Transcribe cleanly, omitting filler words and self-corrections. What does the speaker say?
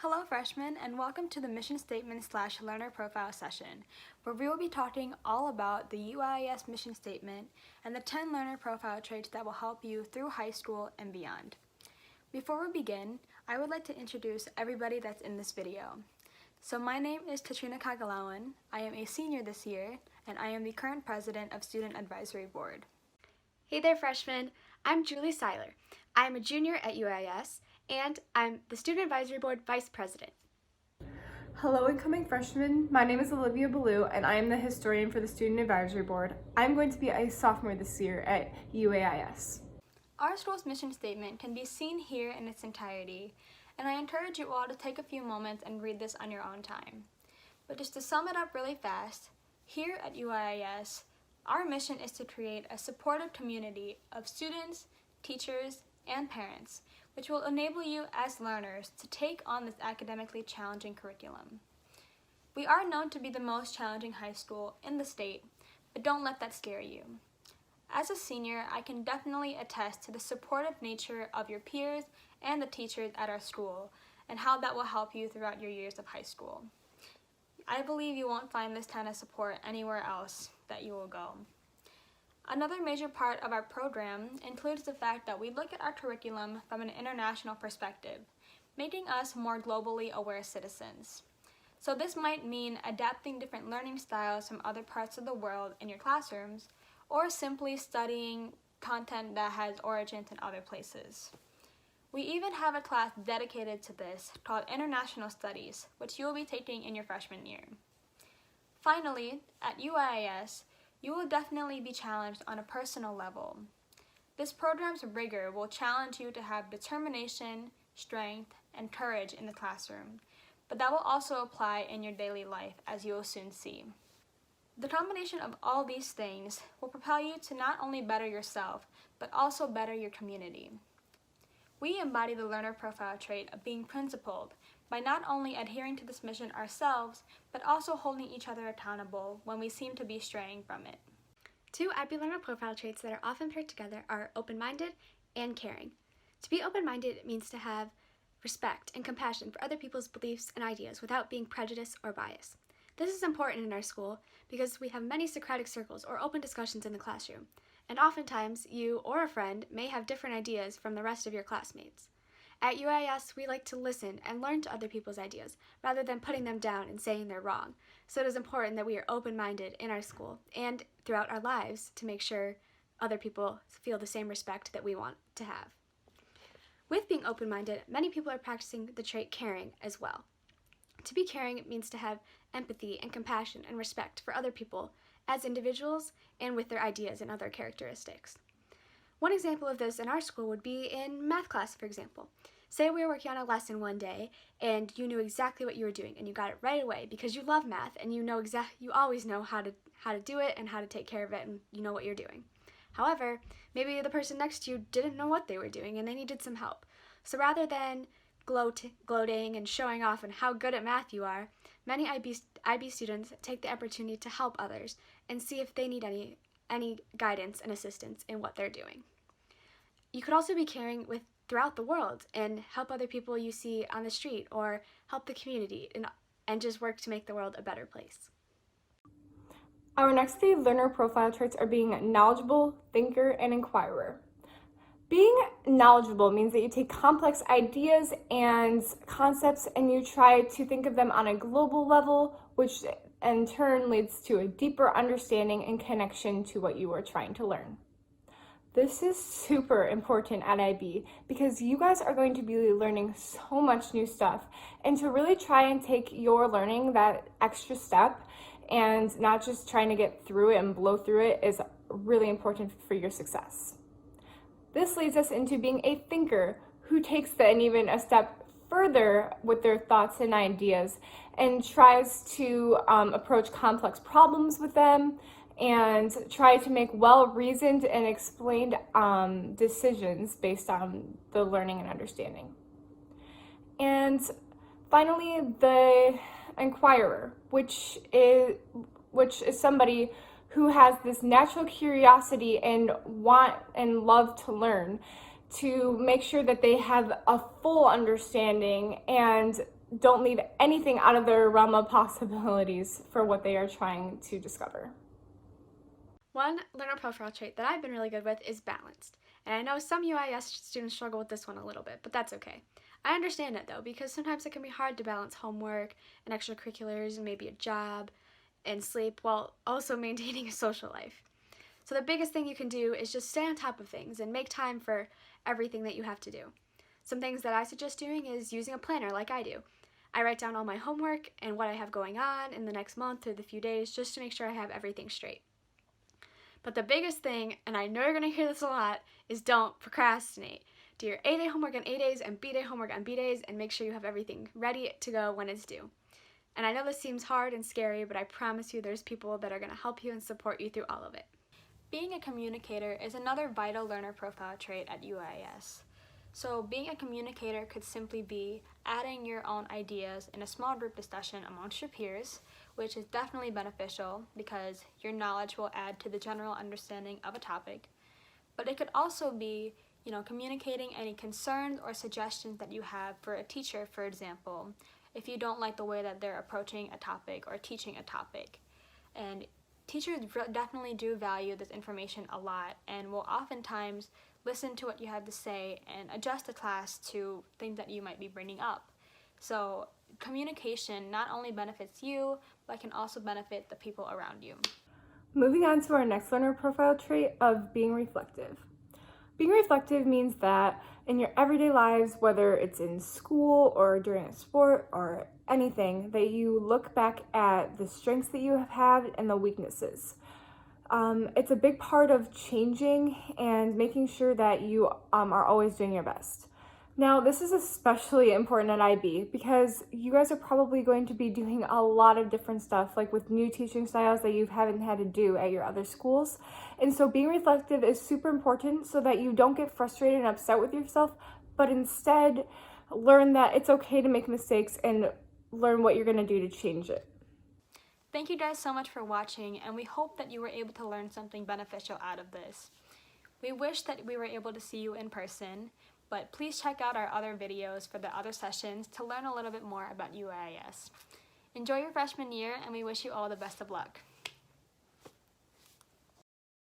Hello freshmen, and welcome to the mission statement / learner profile session, where we will be talking all about the UIS mission statement and the 10 learner profile traits that will help you through high school and beyond. Before we begin, I would like to introduce everybody that's in this video. So my name is Katrina Kagalawan. I am a senior this year, and I am the current president of Student Advisory Board. Hey there, freshmen. I'm Julie Seiler. I'm a junior at UIS, and I'm the Student Advisory Board Vice President. Hello, incoming freshmen. My name is Olivia Ballou, and I am the historian for the Student Advisory Board. I'm going to be a sophomore this year at UAIS. Our school's mission statement can be seen here in its entirety, and I encourage you all to take a few moments and read this on your own time. But just to sum it up really fast, here at UIS, our mission is to create a supportive community of students, teachers, and parents, which will enable you as learners to take on this academically challenging curriculum. We are known to be the most challenging high school in the state, but don't let that scare you. As a senior, I can definitely attest to the supportive nature of your peers and the teachers at our school, and how that will help you throughout your years of high school. I believe you won't find this kind of support anywhere else that you will go. Another major part of our program includes the fact that we look at our curriculum from an international perspective, making us more globally aware citizens. So this might mean adapting different learning styles from other parts of the world in your classrooms, or simply studying content that has origins in other places. We even have a class dedicated to this called International Studies, which you will be taking in your freshman year. Finally, at UIS, you will definitely be challenged on a personal level. This program's rigor will challenge you to have determination, strength, and courage in the classroom, but that will also apply in your daily life, as you will soon see. The combination of all these things will propel you to not only better yourself, but also better your community. We embody the learner profile trait of being principled by not only adhering to this mission ourselves, but also holding each other accountable when we seem to be straying from it. Two IB learner profile traits that are often paired together are open-minded and caring. To be open-minded means to have respect and compassion for other people's beliefs and ideas without being prejudiced or biased. This is important in our school because we have many Socratic circles or open discussions in the classroom, and oftentimes you or a friend may have different ideas from the rest of your classmates. At UIS, we like to listen and learn to other people's ideas rather than putting them down and saying they're wrong. So it is important that we are open-minded in our school and throughout our lives to make sure other people feel the same respect that we want to have. With being open-minded, many people are practicing the trait caring as well. To be caring means to have empathy and compassion and respect for other people as individuals and with their ideas and other characteristics. One example of this in our school would be in math class, for example. Say we were working on a lesson one day and you knew exactly what you were doing and you got it right away because you love math and you always know how to do it and how to take care of it, and you know what you're doing. However, maybe the person next to you didn't know what they were doing and they needed some help. So rather than gloating and showing off on how good at math you are, many IB students take the opportunity to help others and see if they need any guidance and assistance in what they're doing. You could also be caring throughout the world and help other people you see on the street or help the community and just work to make the world a better place. Our next three learner profile traits are being knowledgeable, thinker, and inquirer. Being knowledgeable means that you take complex ideas and concepts and you try to think of them on a global level, which in turn leads to a deeper understanding and connection to what you are trying to learn. This is super important at IB because you guys are going to be learning so much new stuff, and to really try and take your learning that extra step and not just trying to get through it and blow through it is really important for your success. This leads us into being a thinker who takes then even a step further with their thoughts and ideas and tries to approach complex problems with them and try to make well-reasoned and explained decisions based on the learning and understanding. And finally, the inquirer, which is somebody who has this natural curiosity and want and love to learn, to make sure that they have a full understanding and don't leave anything out of their realm of possibilities for what they are trying to discover. One learner profile trait that I've been really good with is balanced. And I know some UIS students struggle with this one a little bit, but that's okay. I understand it though, because sometimes it can be hard to balance homework and extracurriculars and maybe a job and sleep while also maintaining a social life. So the biggest thing you can do is just stay on top of things and make time for everything that you have to do. Some things that I suggest doing is using a planner like I do. I write down all my homework and what I have going on in the next month or the few days just to make sure I have everything straight. But the biggest thing, and I know you're going to hear this a lot, is don't procrastinate. Do your A-day homework on A days and B-day homework on B days and make sure you have everything ready to go when it's due. And I know this seems hard and scary, but I promise you there's people that are going to help you and support you through all of it. Being a communicator is another vital learner profile trait at UIS. So being a communicator could simply be adding your own ideas in a small group discussion amongst your peers, which is definitely beneficial because your knowledge will add to the general understanding of a topic. But it could also be, communicating any concerns or suggestions that you have for a teacher, for example, if you don't like the way that they're approaching a topic or teaching a topic. And teachers definitely do value this information a lot and will oftentimes listen to what you have to say and adjust the class to things that you might be bringing up. So communication not only benefits you, but can also benefit the people around you. Moving on to our next learner profile trait of being reflective. Being reflective means that in your everyday lives, whether it's in school or during a sport or anything, that you look back at the strengths that you have had and the weaknesses. It's a big part of changing and making sure that you are always doing your best. Now, this is especially important at IB because you guys are probably going to be doing a lot of different stuff, like with new teaching styles that you haven't had to do at your other schools. And so being reflective is super important so that you don't get frustrated and upset with yourself, but instead learn that it's okay to make mistakes and learn what you're going to do to change it. Thank you guys so much for watching, and we hope that you were able to learn something beneficial out of this. We wish that we were able to see you in person, but please check out our other videos for the other sessions to learn a little bit more about UIS. Enjoy your freshman year, and we wish you all the best of luck.